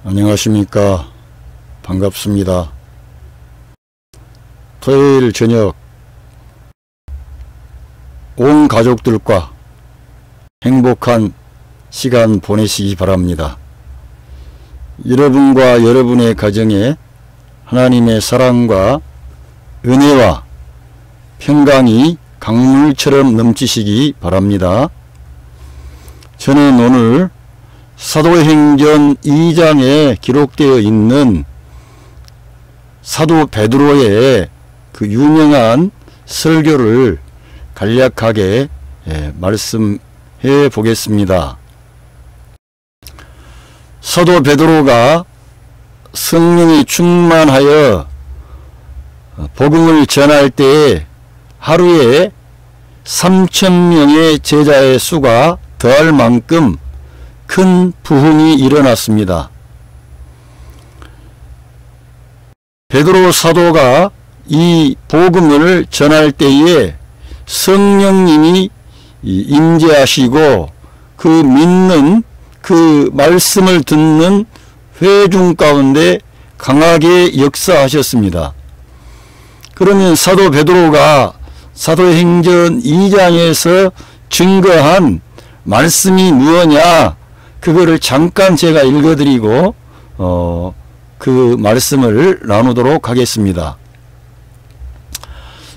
안녕하십니까. 반갑습니다. 토요일 저녁 온 가족들과 행복한 시간 보내시기 바랍니다. 여러분과 여러분의 가정에 하나님의 사랑과 은혜와 평강이 강물처럼 넘치시기 바랍니다. 저는 오늘 사도행전 2장에 기록되어 있는 사도 베드로의 그 유명한 설교를 간략하게 말씀해 보겠습니다. 사도 베드로가 성령이 충만하여 복음을 전할 때 하루에 3,000명의 제자의 수가 더할 만큼 큰 부흥이 일어났습니다. 베드로 사도가 이 복음을 전할 때에 성령님이 임재하시고 그 믿는 그 말씀을 듣는 회중 가운데 강하게 역사하셨습니다. 그러면 사도 베드로가 사도행전 2장에서 증거한 말씀이 무엇냐, 그거를 잠깐 제가 읽어드리고 그 말씀을 나누도록 하겠습니다.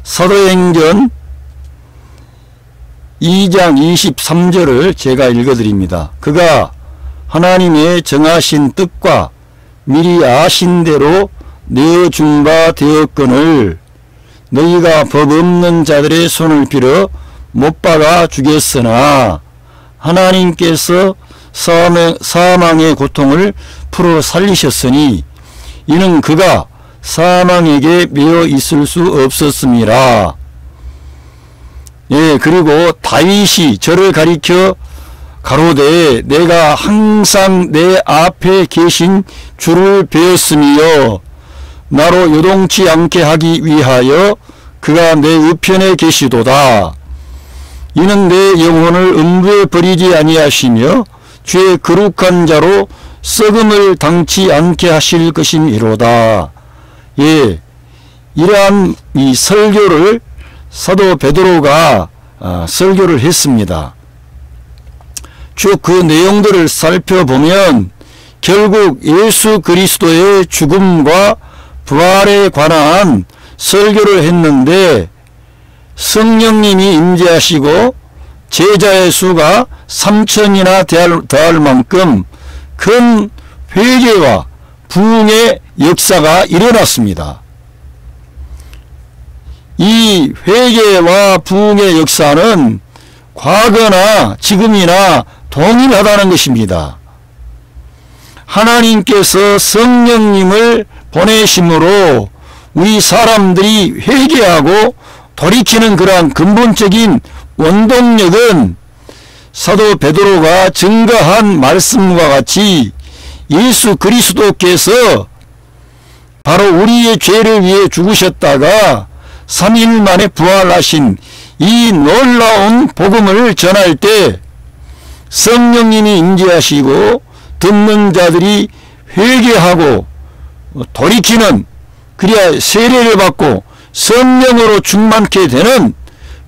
사도행전 2장 23절을 제가 읽어드립니다. 그가 하나님의 정하신 뜻과 미리 아신 대로 내어준 바 되었거늘 너희가 법 없는 자들의 손을 빌어 못 박아 죽였으나 하나님께서 사망의 고통을 풀어 살리셨으니 이는 그가 사망에게 매여 있을 수 없었습니다. 그리고 다윗이 저를 가리켜 가로되 내가 항상 내 앞에 계신 주를 배웠으며 나로 요동치 않게 하기 위하여 그가 내 우편에 계시도다. 이는 내 영혼을 음부에 버리지 아니하시며 주의 거룩한 자로 썩음을 당치 않게 하실 것임이로다. 이러한 이 설교를 사도 베드로가 설교를 했습니다. 쭉 그 내용들을 살펴보면 결국 예수 그리스도의 죽음과 부활에 관한 설교를 했는데 성령님이 임재하시고 제자의 수가 3,000이나 더할 만큼 큰 회개와 부흥의 역사가 일어났습니다. 이 회개와 부흥의 역사는 과거나 지금이나 동일하다는 것입니다. 하나님께서 성령님을 보내심으로 우리 사람들이 회개하고 돌이키는 그러한 근본적인 원동력은 사도 베드로가 증거한 말씀과 같이 예수 그리스도께서 바로 우리의 죄를 위해 죽으셨다가 3일 만에 부활하신 이 놀라운 복음을 전할 때 성령님이 임재하시고 듣는 자들이 회개하고 돌이키는, 그래야 세례를 받고 성령으로 충만케 되는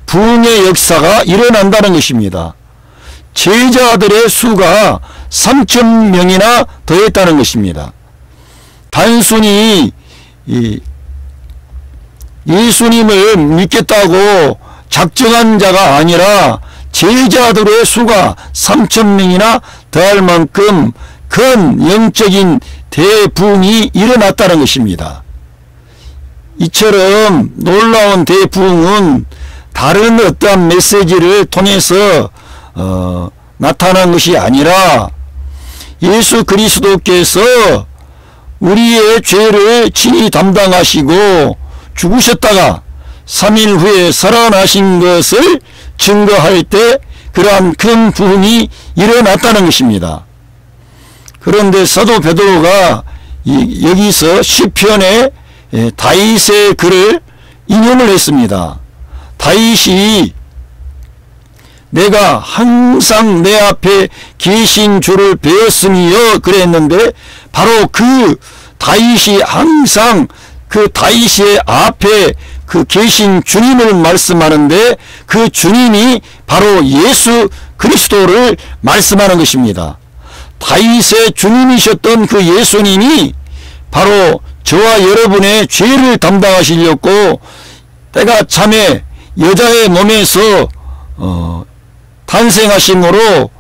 부흥의 역사가 일어난다는 것입니다. 제자들의 수가 3,000명이나 더했다는 것입니다. 단순히 예수님을 믿겠다고 작정한 자가 아니라 제자들의 수가 3,000명이나 더할 만큼 큰 영적인 대부흥이 일어났다는 것입니다. 이처럼 놀라운 대부흥은 다른 어떠한 메시지를 통해서 나타난 것이 아니라 예수 그리스도께서 우리의 죄를 친히 담당하시고 죽으셨다가 3일 후에 살아나신 것을 증거할 때 그러한 큰 부흥이 일어났다는 것입니다. 그런데 사도 베드로가 여기서 시편의 다윗의 글을 인용을 했습니다. 다윗이 내가 항상 내 앞에 계신 주를 배웠음이여 그랬는데, 바로 그 다윗이 항상 그 다윗의 앞에 그 계신 주님을 말씀하는데, 그 주님이 바로 예수 그리스도를 말씀하는 것입니다. 다윗의 주님이셨던 그 예수님이 바로 저와 여러분의 죄를 담당하시려고 때가 참에 여자의 몸에서 탄생하심으로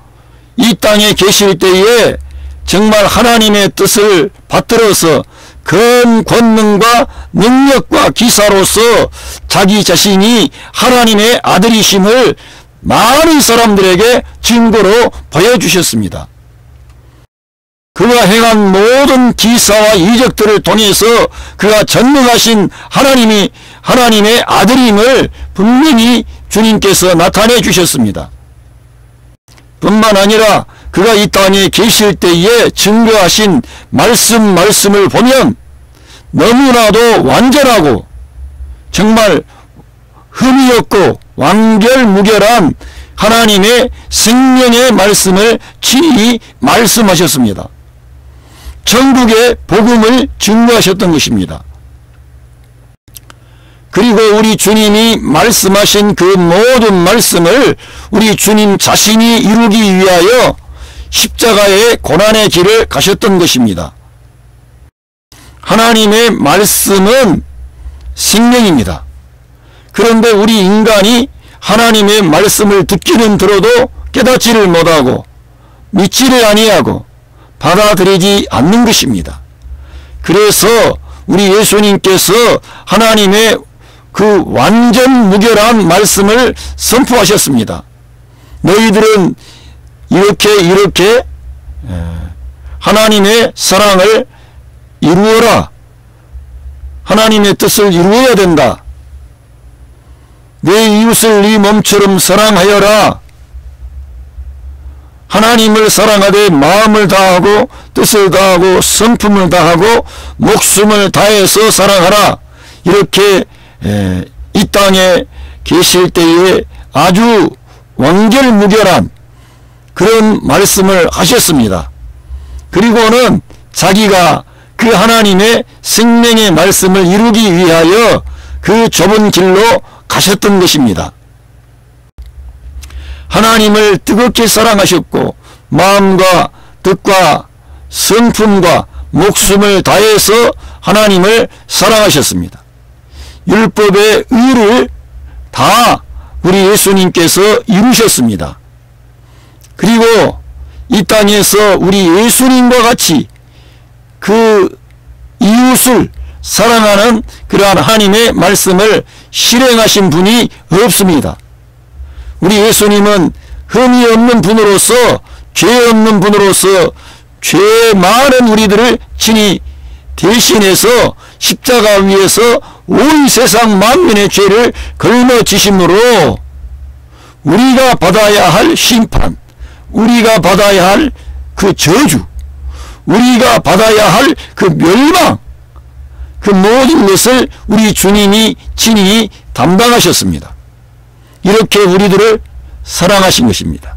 이 땅에 계실 때에 정말 하나님의 뜻을 받들어서 큰 권능과 능력과 기사로서 자기 자신이 하나님의 아들이심을 많은 사람들에게 증거로 보여주셨습니다. 그가 행한 모든 기사와 이적들을 통해서 그가 전능하신 하나님의 아들임을 분명히 주님께서 나타내 주셨습니다. 뿐만 아니라 그가 이 땅에 계실 때에 증거하신 말씀을 보면 너무나도 완전하고 정말 흠이 없고 완결무결한 하나님의 생명의 말씀을 친히 말씀하셨습니다. 천국의 복음을 증거하셨던 것입니다. 그리고 우리 주님이 말씀하신 그 모든 말씀을 우리 주님 자신이 이루기 위하여 십자가의 고난의 길을 가셨던 것입니다. 하나님의 말씀은 생명입니다. 그런데 우리 인간이 하나님의 말씀을 듣기는 들어도 깨닫지를 못하고 믿지를 아니하고 받아들이지 않는 것입니다. 그래서 우리 예수님께서 하나님의 그 완전 무결한 말씀을 선포하셨습니다. 너희들은 이렇게 하나님의 사랑을 이루어라. 하나님의 뜻을 이루어야 된다. 내 이웃을 네 몸처럼 사랑하여라. 하나님을 사랑하되 마음을 다하고 뜻을 다하고 성품을 다하고 목숨을 다해서 사랑하라. 이렇게 이 땅에 계실 때에 아주 완결무결한 그런 말씀을 하셨습니다. 그리고는 자기가 그 하나님의 생명의 말씀을 이루기 위하여 그 좁은 길로 가셨던 것입니다. 하나님을 뜨겁게 사랑하셨고 마음과 뜻과 성품과 목숨을 다해서 하나님을 사랑하셨습니다. 율법의 의를 다 우리 예수님께서 이루셨습니다. 그리고 이 땅에서 우리 예수님과 같이 그 이웃을 사랑하는 그러한 하나님의 말씀을 실행하신 분이 없습니다. 우리 예수님은 흠이 없는 분으로서 죄 없는 분으로서 죄 많은 우리들을 친히 대신해서 십자가 위에서 온 세상 만민의 죄를 걸머지심으로 우리가 받아야 할 심판, 우리가 받아야 할 그 저주, 우리가 받아야 할 그 멸망, 그 모든 것을 우리 주님이 친히 담당하셨습니다. 이렇게 우리들을 사랑하신 것입니다.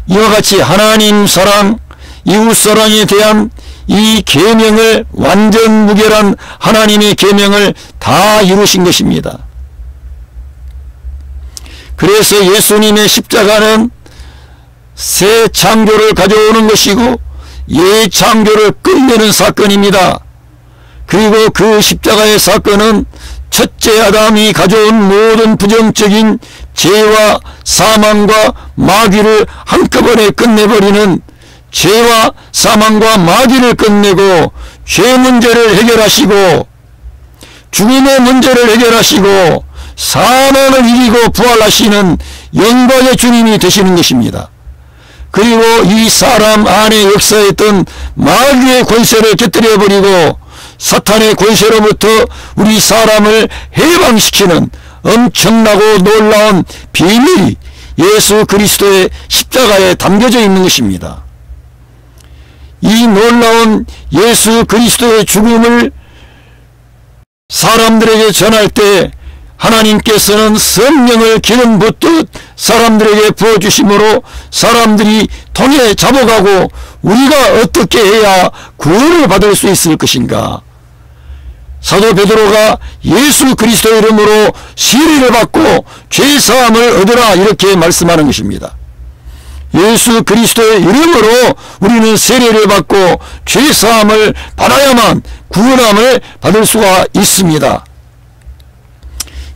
이와 같이 하나님 사랑, 이웃 사랑에 대한 이 계명을 완전 무결한 하나님의 계명을 다 이루신 것입니다. 그래서 예수님의 십자가는 새 창조를 가져오는 것이고 옛 창조를 끝내는 사건입니다. 그리고 그 십자가의 사건은 첫째 아담이 가져온 모든 부정적인 죄와 사망과 마귀를 한꺼번에 끝내버리는 죄와 사망과 마귀를 끝내고 죄 문제를 해결하시고 죽음의 문제를 해결하시고 사망을 이기고 부활하시는 영광의 주님이 되시는 것입니다. 그리고 이 사람 안에 역사했던 마귀의 권세를 곁들여버리고 사탄의 권세로부터 우리 사람을 해방시키는 엄청나고 놀라운 비밀이 예수 그리스도의 십자가에 담겨져 있는 것입니다. 이 놀라운 예수 그리스도의 죽음을 사람들에게 전할 때 하나님께서는 성령을 기름 붓듯 사람들에게 부어주심으로 사람들이 통에 잡아가고 우리가 어떻게 해야 구원을 받을 수 있을 것인가? 사도 베드로가 예수 그리스도의 이름으로 세례를 받고 죄사함을 얻으라 이렇게 말씀하는 것입니다. 예수 그리스도의 이름으로 우리는 세례를 받고 죄사함을 받아야만 구원함을 받을 수가 있습니다.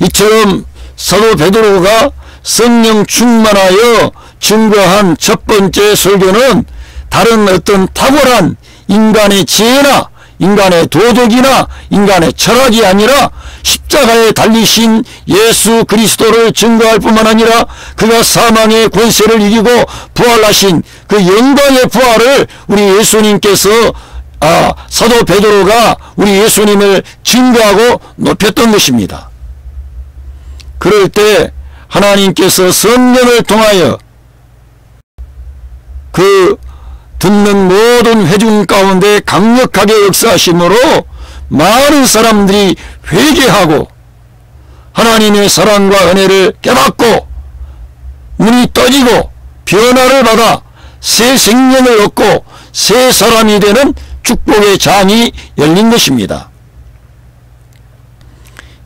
이처럼 사도 베드로가 성령 충만하여 증거한 첫 번째 설교는 다른 어떤 탁월한 인간의 지혜나 인간의 도덕이나 인간의 철학이 아니라 십자가에 달리신 예수 그리스도를 증거할 뿐만 아니라 그가 사망의 권세를 이기고 부활하신 그 영광의 부활을 우리 예수님께서 사도 베드로가 우리 예수님을 증거하고 높였던 것입니다. 그럴 때 하나님께서 성령을 통하여 그 듣는 모든 회중 가운데 강력하게 역사하심으로 많은 사람들이 회개하고 하나님의 사랑과 은혜를 깨닫고 눈이 떠지고 변화를 받아 새 생명을 얻고 새 사람이 되는 축복의 장이 열린 것입니다.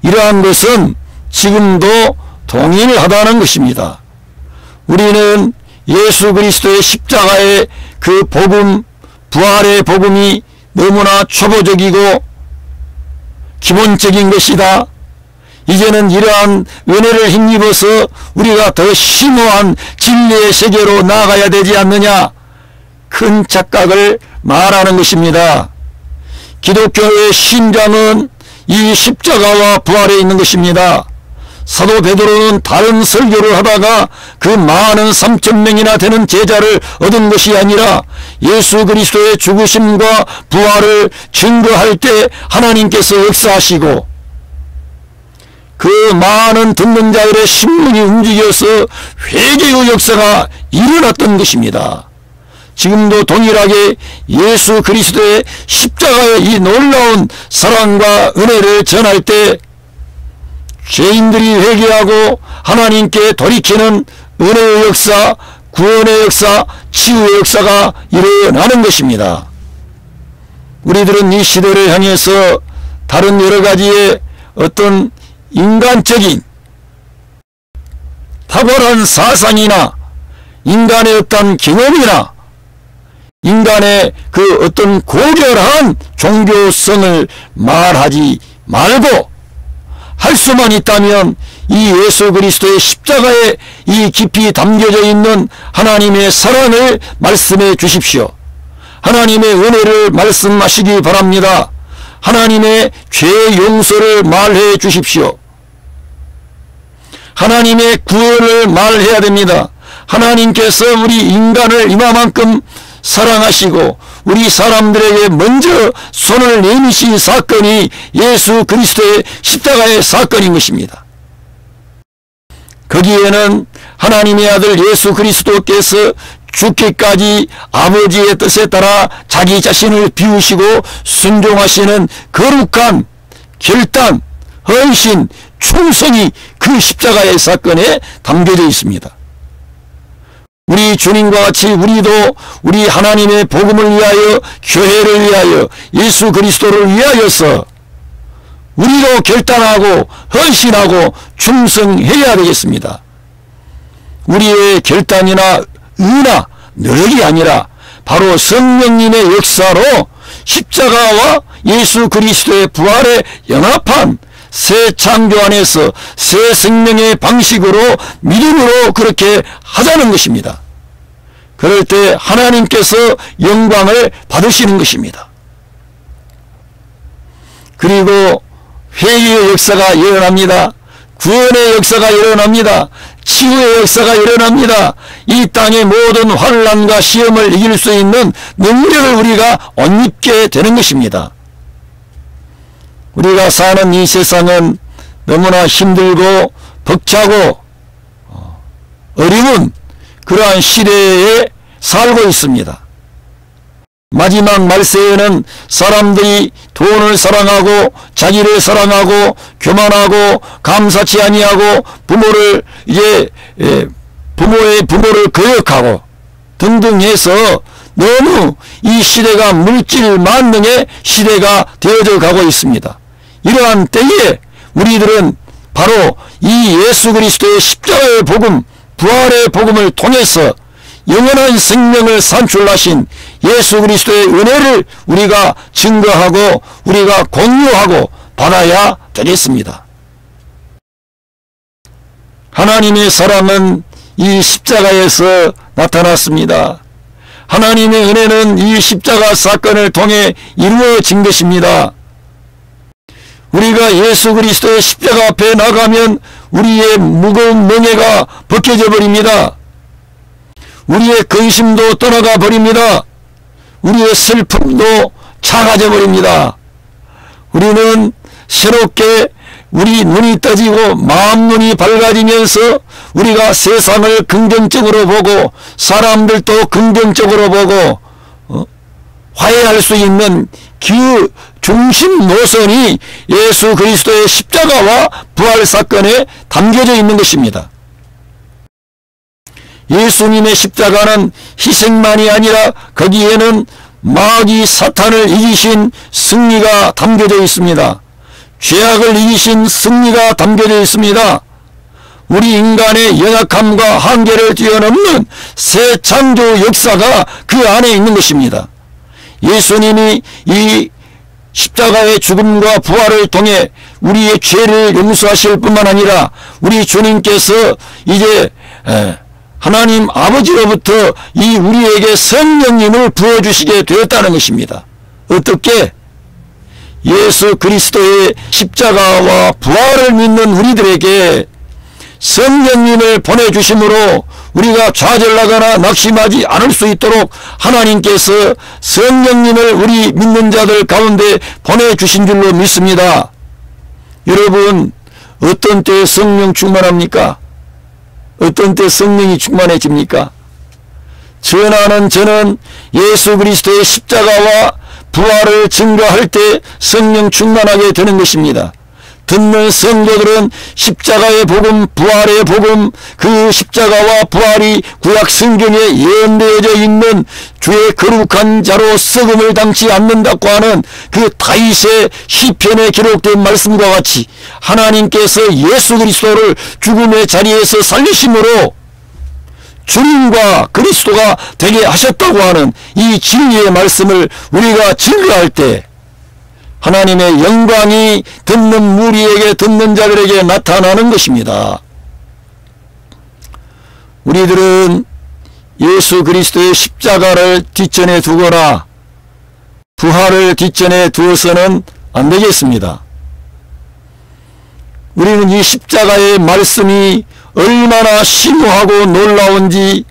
이러한 것은 지금도 동일하다는 것입니다. 우리는 예수 그리스도의 십자가의 그 복음, 부활의 복음이 너무나 초보적이고 기본적인 것이다. 이제는 이러한 은혜를 힘입어서 우리가 더 심오한 진리의 세계로 나아가야 되지 않느냐, 큰 착각을 말하는 것입니다. 기독교의 신장은 이 십자가와 부활에 있는 것입니다. 사도 베드로는 다른 설교를 하다가 그 많은 3,000명이나 되는 제자를 얻은 것이 아니라 예수 그리스도의 죽으심과 부활을 증거할 때 하나님께서 역사하시고 그 많은 듣는 자들의 심령이 움직여서 회개의 역사가 일어났던 것입니다. 지금도 동일하게 예수 그리스도의 십자가의 이 놀라운 사랑과 은혜를 전할 때 죄인들이 회개하고 하나님께 돌이키는 은혜의 역사, 구원의 역사, 치유의 역사가 일어나는 것입니다. 우리들은 이 시대를 향해서 다른 여러 가지의 어떤 인간적인 탁월한 사상이나 인간의 어떤 경험이나 인간의 그 어떤 고결한 종교성을 말하지 말고 할 수만 있다면 이 예수 그리스도의 십자가에 이 깊이 담겨져 있는 하나님의 사랑을 말씀해 주십시오. 하나님의 은혜를 말씀하시기 바랍니다. 하나님의 죄 용서를 말해 주십시오. 하나님의 구원을 말해야 됩니다. 하나님께서 우리 인간을 이만큼 사랑하시고 우리 사람들에게 먼저 손을 내미신 사건이 예수 그리스도의 십자가의 사건인 것입니다. 거기에는 하나님의 아들 예수 그리스도께서 죽기까지 아버지의 뜻에 따라 자기 자신을 비우시고 순종하시는 거룩한 결단, 헌신, 충성이 그 십자가의 사건에 담겨져 있습니다. 우리 주님과 같이 우리도 우리 하나님의 복음을 위하여, 교회를 위하여, 예수 그리스도를 위하여서 우리도 결단하고 헌신하고 충성해야 되겠습니다. 우리의 결단이나 의나 노력이 아니라 바로 성령님의 역사로 십자가와 예수 그리스도의 부활에 연합한 새 창조 안에서 새 생명의 방식으로 믿음으로 그렇게 하자는 것입니다. 그럴 때 하나님께서 영광을 받으시는 것입니다. 그리고 회개의 역사가 일어납니다. 구원의 역사가 일어납니다. 치유의 역사가 일어납니다. 이 땅의 모든 환난과 시험을 이길 수 있는 능력을 우리가 옷 입게 되는 것입니다. 우리가 사는 이 세상은 너무나 힘들고 벅차고 어려운 그러한 시대에 살고 있습니다. 마지막 말세에는 사람들이 돈을 사랑하고 자기를 사랑하고 교만하고 감사치 아니하고 부모의 부모를 거역하고 등등 해서 너무 이 시대가 물질 만능의 시대가 되어져 가고 있습니다. 이러한 때에 우리들은 바로 이 예수 그리스도의 십자가의 복음, 부활의 복음을 통해서 영원한 생명을 산출하신 예수 그리스도의 은혜를 우리가 증거하고 우리가 공유하고 받아야 되겠습니다. 하나님의 사랑은 이 십자가에서 나타났습니다. 하나님의 은혜는 이 십자가 사건을 통해 이루어진 것입니다. 우리가 예수 그리스도의 십자가 앞에 나가면 우리의 무거운 멍에가 벗겨져 버립니다. 우리의 근심도 떠나가 버립니다. 우리의 슬픔도 작아져 버립니다. 우리는 새롭게 우리 눈이 떠지고 마음 눈이 밝아지면서 우리가 세상을 긍정적으로 보고 사람들도 긍정적으로 보고 화해할 수 있는 그 중심 노선이 예수 그리스도의 십자가와 부활 사건에 담겨져 있는 것입니다. 예수님의 십자가는 희생만이 아니라 거기에는 마귀 사탄을 이기신 승리가 담겨져 있습니다. 죄악을 이기신 승리가 담겨져 있습니다. 우리 인간의 연약함과 한계를 뛰어넘는 새 창조 역사가 그 안에 있는 것입니다. 예수님이 이 십자가의 죽음과 부활을 통해 우리의 죄를 용서하실 뿐만 아니라 우리 주님께서 이제 하나님 아버지로부터 이 우리에게 성령님을 부어주시게 되었다는 것입니다. 어떻게? 예수 그리스도의 십자가와 부활을 믿는 우리들에게 성령님을 보내주심으로 우리가 좌절하거나 낙심하지 않을 수 있도록 하나님께서 성령님을 우리 믿는 자들 가운데 보내주신 줄로 믿습니다. 여러분, 어떤 때 성령 충만합니까? 어떤 때 성령이 충만해집니까? 전하는 저는 예수 그리스도의 십자가와 부활을 증거할 때 성령 충만하게 되는 것입니다. 듣는 성도들은 십자가의 복음, 부활의 복음, 그 십자가와 부활이 구약 성경에 예언되어져 있는 주의 거룩한 자로 썩음을 당치 않는다고 하는 그 다윗의 시편에 기록된 말씀과 같이 하나님께서 예수 그리스도를 죽음의 자리에서 살리심으로 주님과 그리스도가 되게 하셨다고 하는 이 진리의 말씀을 우리가 증거할 때 하나님의 영광이 듣는 무리에게, 듣는 자들에게 나타나는 것입니다. 우리들은 예수 그리스도의 십자가를 뒷전에 두거나 부활을 뒷전에 두어서는 안 되겠습니다. 우리는 이 십자가의 말씀이 얼마나 심오하고 놀라운지,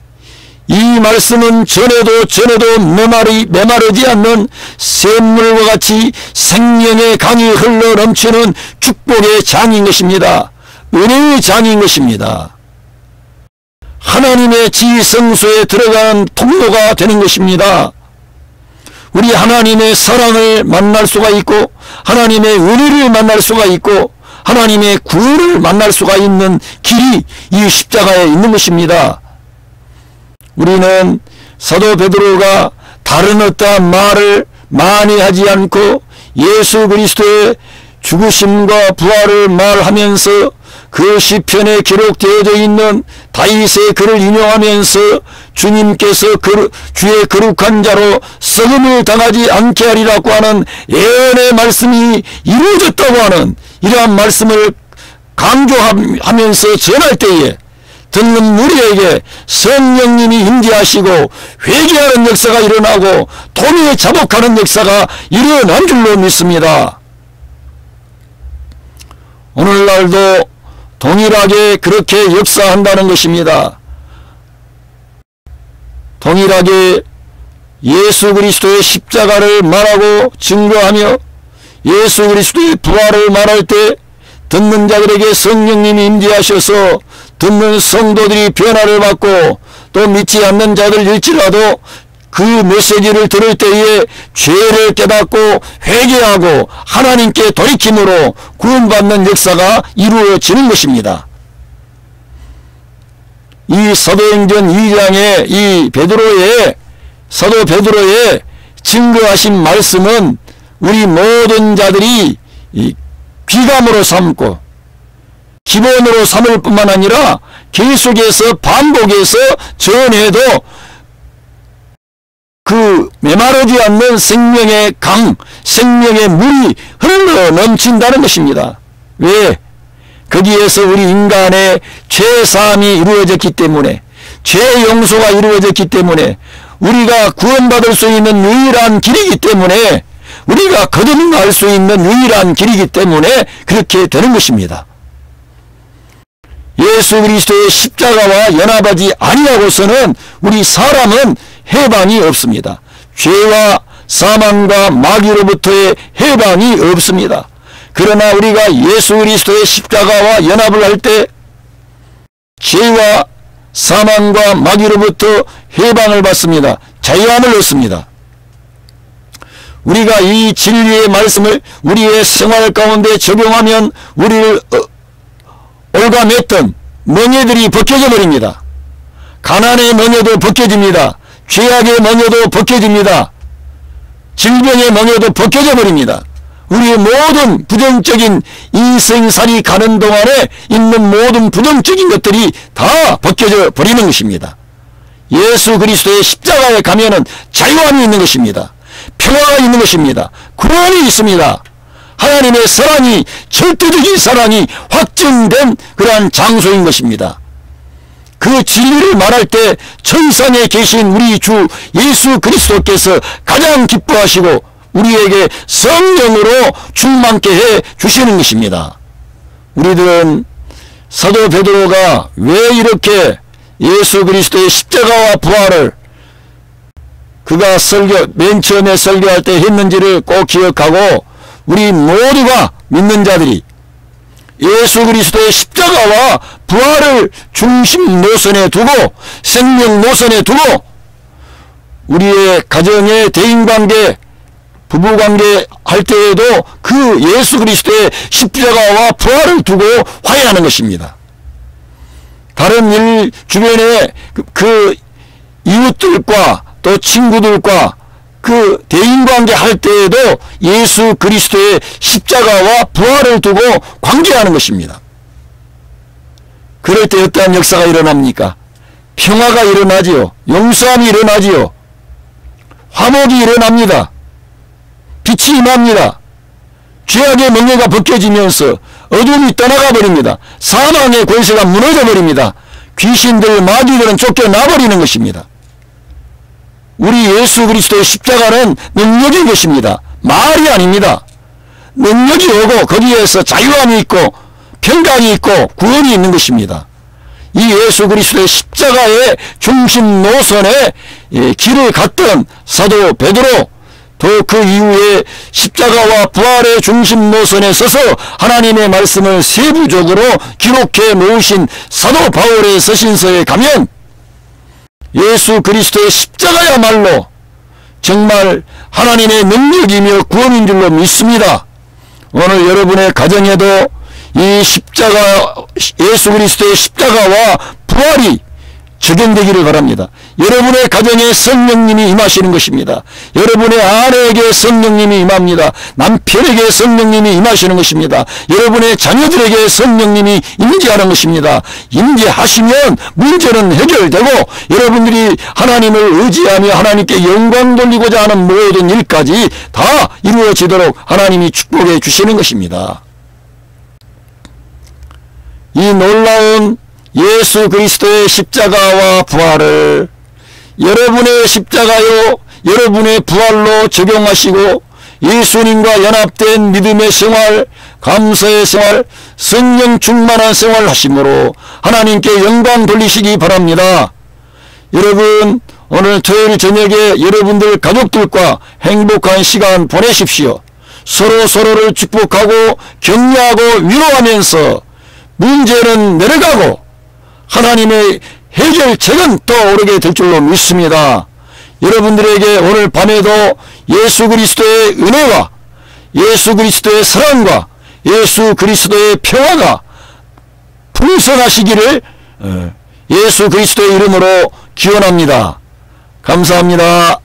이 말씀은 전에도 메마르지 않는 샘물과 같이 생명의 강이 흘러 넘치는 축복의 장인 것입니다. 은혜의 장인 것입니다. 하나님의 지성소에 들어가는 통로가 되는 것입니다. 우리 하나님의 사랑을 만날 수가 있고 하나님의 은혜를 만날 수가 있고 하나님의 구원을 만날 수가 있는 길이 이 십자가에 있는 것입니다. 우리는 사도 베드로가 다른 어떠한 말을 많이 하지 않고 예수 그리스도의 죽으심과 부활을 말하면서 그 시편에 기록되어져 있는 다윗의 글을 인용하면서 주님께서 주의 거룩한 자로 썩음을 당하지 않게 하리라고 하는 예언의 말씀이 이루어졌다고 하는 이러한 말씀을 강조하면서 전할 때에 듣는 무리에게 성령님이 임재하시고 회개하는 역사가 일어나고 통에 자복하는 역사가 일어난 줄로 믿습니다. 오늘날도 동일하게 그렇게 역사한다는 것입니다. 동일하게 예수 그리스도의 십자가를 말하고 증거하며 예수 그리스도의 부활을 말할 때 듣는 자들에게 성령님이 임재하셔서 듣는 성도들이 변화를 받고 또 믿지 않는 자들일지라도 그 메시지를 들을 때에 죄를 깨닫고 회개하고 하나님께 돌이킴으로 구원받는 역사가 이루어지는 것입니다. 이 사도행전 2장의 이 사도 베드로의 증거하신 말씀은 우리 모든 자들이 귀감으로 삼고 기본으로 삼을 뿐만 아니라 계속해서 반복해서 전해도 그 메마르지 않는 생명의 강, 생명의 물이 흘러 넘친다는 것입니다. 왜? 거기에서 우리 인간의 죄사함이 이루어졌기 때문에, 죄 용서가 이루어졌기 때문에, 우리가 구원받을 수 있는 유일한 길이기 때문에, 우리가 거듭날 수 있는 유일한 길이기 때문에 그렇게 되는 것입니다. 예수 그리스도의 십자가와 연합하지 아니하고서는 우리 사람은 해방이 없습니다. 죄와 사망과 마귀로부터의 해방이 없습니다. 그러나 우리가 예수 그리스도의 십자가와 연합을 할 때 죄와 사망과 마귀로부터 해방을 받습니다. 자유함을 얻습니다. 우리가 이 진리의 말씀을 우리의 생활 가운데 적용하면 우리를 올가맸던 멍에들이 벗겨져 버립니다. 가난의 멍에도 벗겨집니다. 죄악의 멍에도 벗겨집니다. 질병의 멍에도 벗겨져 버립니다. 우리의 모든 부정적인 인생살이 가는 동안에 있는 모든 부정적인 것들이 다 벗겨져 버리는 것입니다. 예수 그리스도의 십자가에 가면은 자유함이 있는 것입니다. 평화가 있는 것입니다. 구원이 있습니다. 하나님의 사랑이, 절대적인 사랑이 확증된 그러한 장소인 것입니다. 그 진리를 말할 때 천상에 계신 우리 주 예수 그리스도께서 가장 기뻐하시고 우리에게 성령으로 충만케 해 주시는 것입니다. 우리들은 사도 베드로가 왜 이렇게 예수 그리스도의 십자가와 부활을 그가 맨 처음에 설교할 때 했는지를 꼭 기억하고 우리 모두가 믿는 자들이 예수 그리스도의 십자가와 부활을 중심 노선에 두고 생명 노선에 두고 우리의 가정의 대인관계 부부관계 할 때에도 그 예수 그리스도의 십자가와 부활을 두고 화해하는 것입니다. 다른 일 주변에 그 이웃들과 또 친구들과 그 대인관계 할 때에도 예수 그리스도의 십자가와 부활을 두고 관계하는 것입니다. 그럴 때 어떠한 역사가 일어납니까? 평화가 일어나지요. 용서함이 일어나지요. 화목이 일어납니다. 빛이 임합니다. 죄악의 멍에가 벗겨지면서 어둠이 떠나가 버립니다. 사망의 권세가 무너져 버립니다. 귀신들, 마귀들은 쫓겨나 버리는 것입니다. 우리 예수 그리스도의 십자가는 능력인 것입니다. 말이 아닙니다. 능력이 오고 거기에서 자유함이 있고 평강이 있고 구원이 있는 것입니다. 이 예수 그리스도의 십자가의 중심 노선에 길을 갔던 사도 베드로, 또 그 이후에 십자가와 부활의 중심 노선에 서서 하나님의 말씀을 세부적으로 기록해 놓으신 사도 바울의 서신서에 가면 예수 그리스도의 십자가야말로 정말 하나님의 능력이며 구원인 줄로 믿습니다. 오늘 여러분의 가정에도 이 십자가, 예수 그리스도의 십자가와 부활이 적용되기를 바랍니다. 여러분의 가정에 성령님이 임하시는 것입니다. 여러분의 아내에게 성령님이 임합니다. 남편에게 성령님이 임하시는 것입니다. 여러분의 자녀들에게 성령님이 임재하는 것입니다. 임재하시면 문제는 해결되고 여러분들이 하나님을 의지하며 하나님께 영광 돌리고자 하는 모든 일까지 다 이루어지도록 하나님이 축복해 주시는 것입니다. 이 놀라운 예수 그리스도의 십자가와 부활을 여러분의 십자가요, 여러분의 부활로 적용하시고 예수님과 연합된 믿음의 생활, 감사의 생활, 성령 충만한 생활을 하심으로 하나님께 영광 돌리시기 바랍니다. 여러분, 오늘 토요일 저녁에 여러분들 가족들과 행복한 시간 보내십시오. 서로를 축복하고 격려하고 위로하면서 문제는 내려가고 하나님의 해결책은 떠오르게 될 줄로 믿습니다. 여러분들에게 오늘 밤에도 예수 그리스도의 은혜와 예수 그리스도의 사랑과 예수 그리스도의 평화가 풍성하시기를 예수 그리스도의 이름으로 기원합니다. 감사합니다.